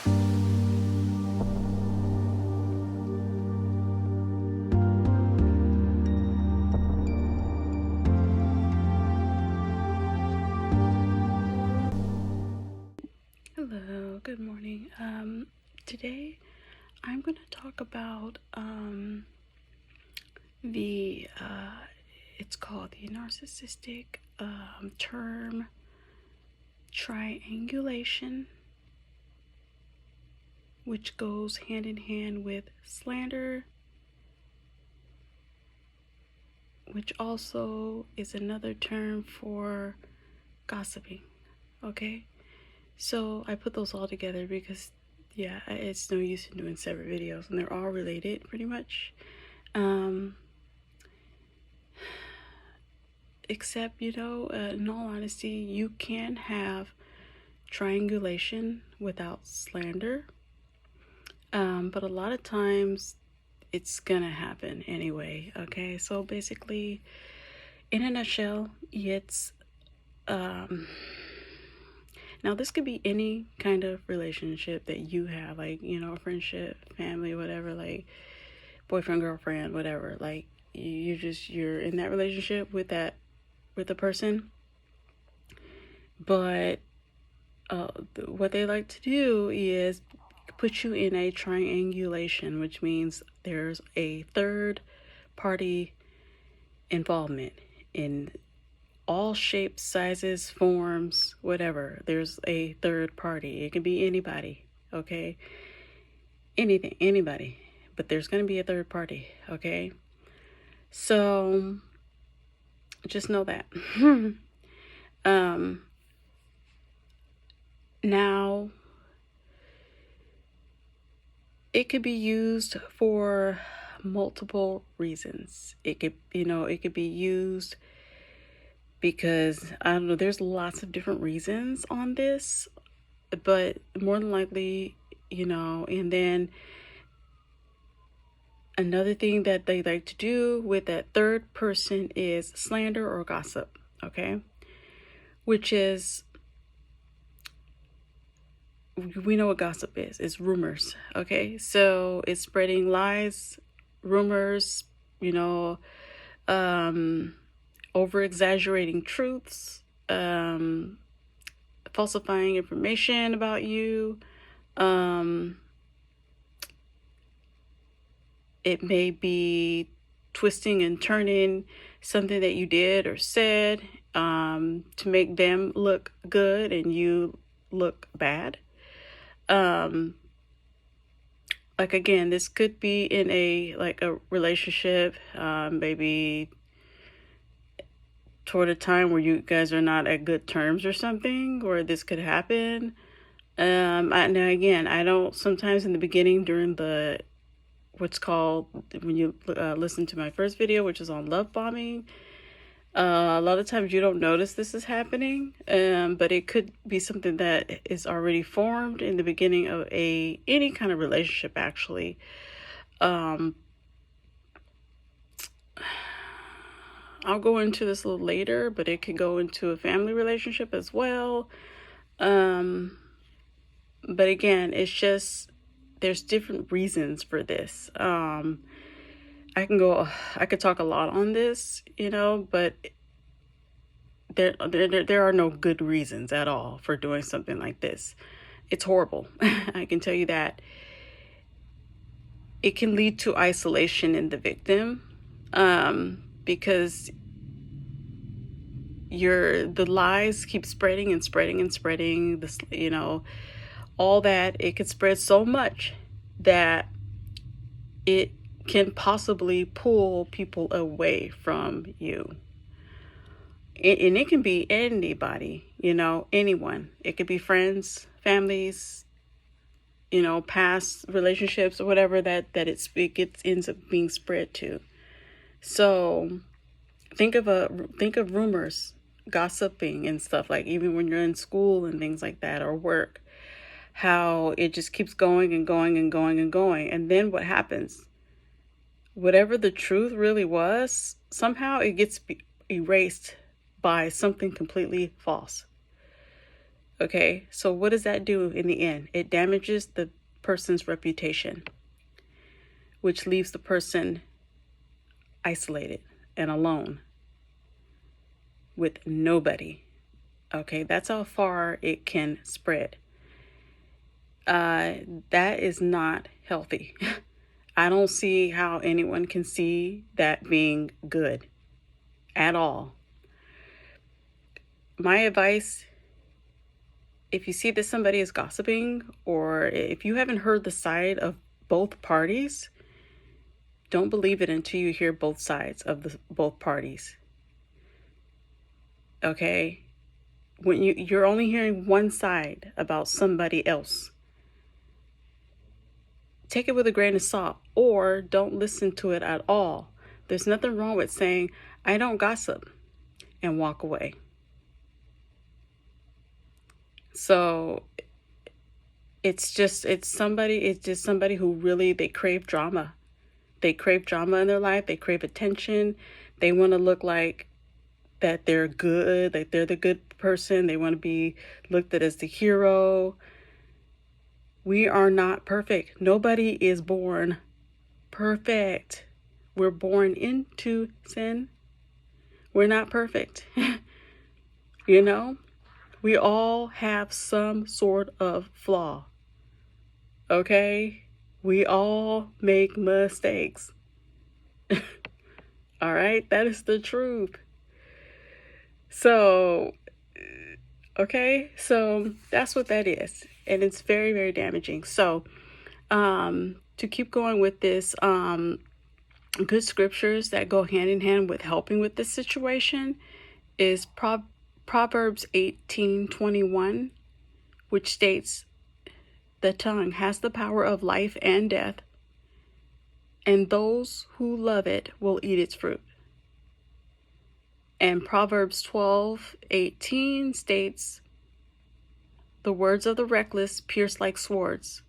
Hello, good morning. Today I'm going to talk about the it's called the narcissistic term triangulation, which goes hand in hand with slander, which also is another term for gossiping. Okay, so I put those all together because it's no use in doing separate videos, and they're all related pretty much. Except, in all honesty, you can have triangulation without slander. But a lot of times it's gonna happen anyway. Okay, so basically, in a nutshell, it's now this could be any kind of relationship that you have, like, a friendship, family, whatever, like boyfriend, girlfriend, whatever. Like you're in that relationship with the person, but what they like to do is put you in a triangulation, which means there's a third party involvement in all shapes, sizes, forms, whatever. There's a third party. It can be anybody, okay? Anything, anybody, but there's going to be a third party, okay? So just know that. Now, it could be used for multiple reasons. It could be used because, I don't know, there's lots of different reasons on this, but more than likely, and then another thing that they like to do with that third person is slander or gossip, okay? Which is, we know what gossip is. It's rumors, okay? So it's spreading lies, rumors, over-exaggerating truths, falsifying information about you. It may be twisting and turning something that you did or said to make them look good and you look bad. Like, again, this could be in a relationship, maybe toward a time where you guys are not at good terms or something, or this could happen. Now again, I don't, sometimes in the beginning during what's called, when you listen to my first video, which is on love bombing, a lot of times you don't notice this is happening, but it could be something that is already formed in the beginning of any kind of relationship, actually. I'll go into this a little later, but it could go into a family relationship as well. But again, it's just, there's different reasons for this. I could talk a lot on this, but there are no good reasons at all for doing something like this. It's horrible. I can tell you that. It can lead to isolation in the victim, because the lies keep spreading and spreading and spreading. This, all that, it could spread so much that it can possibly pull people away from you. And it can be anybody, anyone. It could be friends, families, past relationships or whatever that it ends up being spread to. So think of rumors, gossiping and stuff, like even when you're in school and things like that, or work, how it just keeps going and going and going and going. And then what happens? Whatever the truth really was, somehow it gets erased by something completely false. Okay, so what does that do in the end? It damages the person's reputation, which leaves the person isolated and alone with nobody. Okay, that's how far it can spread. That is not healthy. I don't see how anyone can see that being good at all. My advice, if you see that somebody is gossiping, or if you haven't heard the side of both parties, don't believe it until you hear both sides of both parties. Okay? When you're only hearing one side about somebody else, take it with a grain of salt, or don't listen to it at all. There's nothing wrong with saying, I don't gossip, and walk away. So it's just somebody who really, they crave drama. They crave drama in their life. They crave attention. They want to look like that they're good, like they're the good person. They want to be looked at as the hero. We are not perfect. Nobody is born perfect. We're born into sin. We're not perfect. You know, we all have some sort of flaw. Okay? We all make mistakes. All right? That is the truth. So, okay? So that's what that is. And it's very, very damaging. So, to keep going with this, good scriptures that go hand in hand with helping with this situation is Proverbs 18:21, which states, the tongue has the power of life and death, and those who love it will eat its fruit. And Proverbs 12:18 states, the words of the reckless pierce like swords,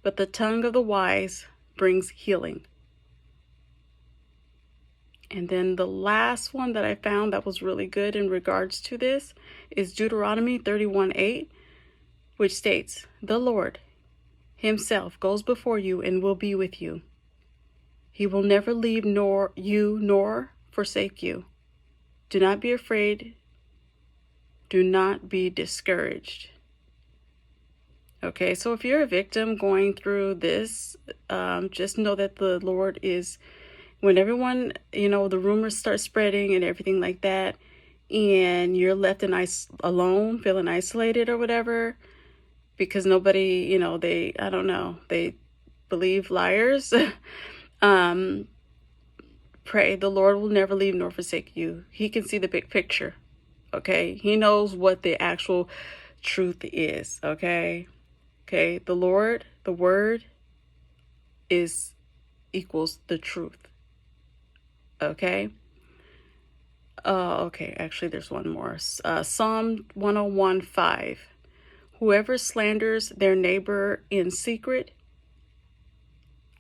but the tongue of the wise brings healing. And then the last one that I found that was really good in regards to this is Deuteronomy 31:8, which states, the Lord himself goes before you and will be with you. He will never leave nor forsake you. Do not be afraid. Do not be discouraged. Okay, so if you're a victim going through this, just know that the Lord is, when everyone, the rumors start spreading and everything like that, and you're left alone, feeling isolated or whatever, because nobody, they believe liars. Pray, the Lord will never leave nor forsake you. He can see the big picture. Okay, he knows what the actual truth is. Okay, the Lord, the word equals the truth. Okay. Okay, actually there's one more. Psalm 101:5. Whoever slanders their neighbor in secret,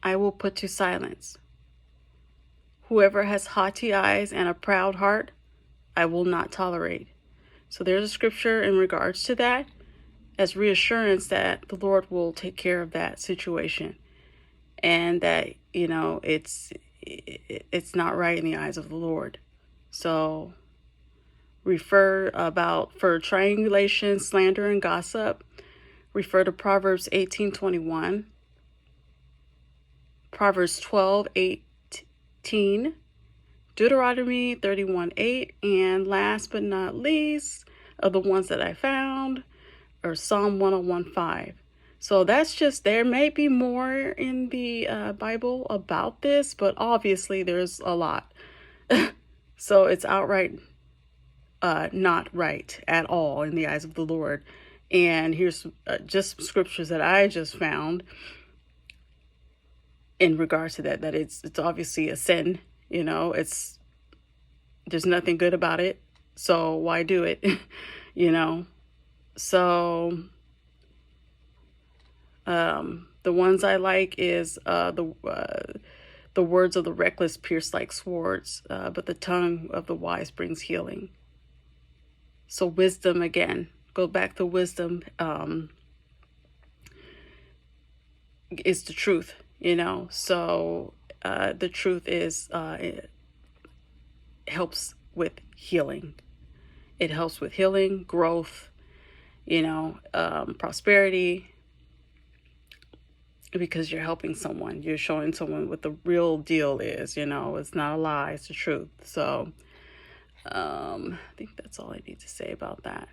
I will put to silence. Whoever has haughty eyes and a proud heart, I will not tolerate. So there's a scripture in regards to that, as reassurance that the Lord will take care of that situation, and that, it's not right in the eyes of the Lord. So for triangulation, slander, and gossip, refer to Proverbs 18:21, Proverbs 12:18, Deuteronomy 31:8, and last but not least of the ones that I found are Psalm 101:5. So that's just, there may be more in the Bible about this, but obviously there's a lot. So it's outright not right at all in the eyes of the Lord. And here's just scriptures that I just found in regards to that it's obviously a sin. There's nothing good about it, so why do it? So the ones I like is the words of the reckless pierce like swords, but the tongue of the wise brings healing. So wisdom, again, Go back to wisdom, is the truth, you know. So the truth is, it helps with healing. It helps with healing, growth, prosperity, because you're helping someone. You're showing someone what the real deal is. It's not a lie, it's the truth. So I think that's all I need to say about that.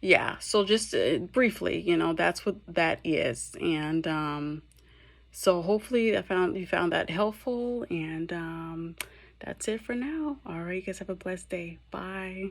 Yeah, so just briefly, that's what that is. And so hopefully you found that helpful. And that's it for now. All right, you guys have a blessed day. Bye.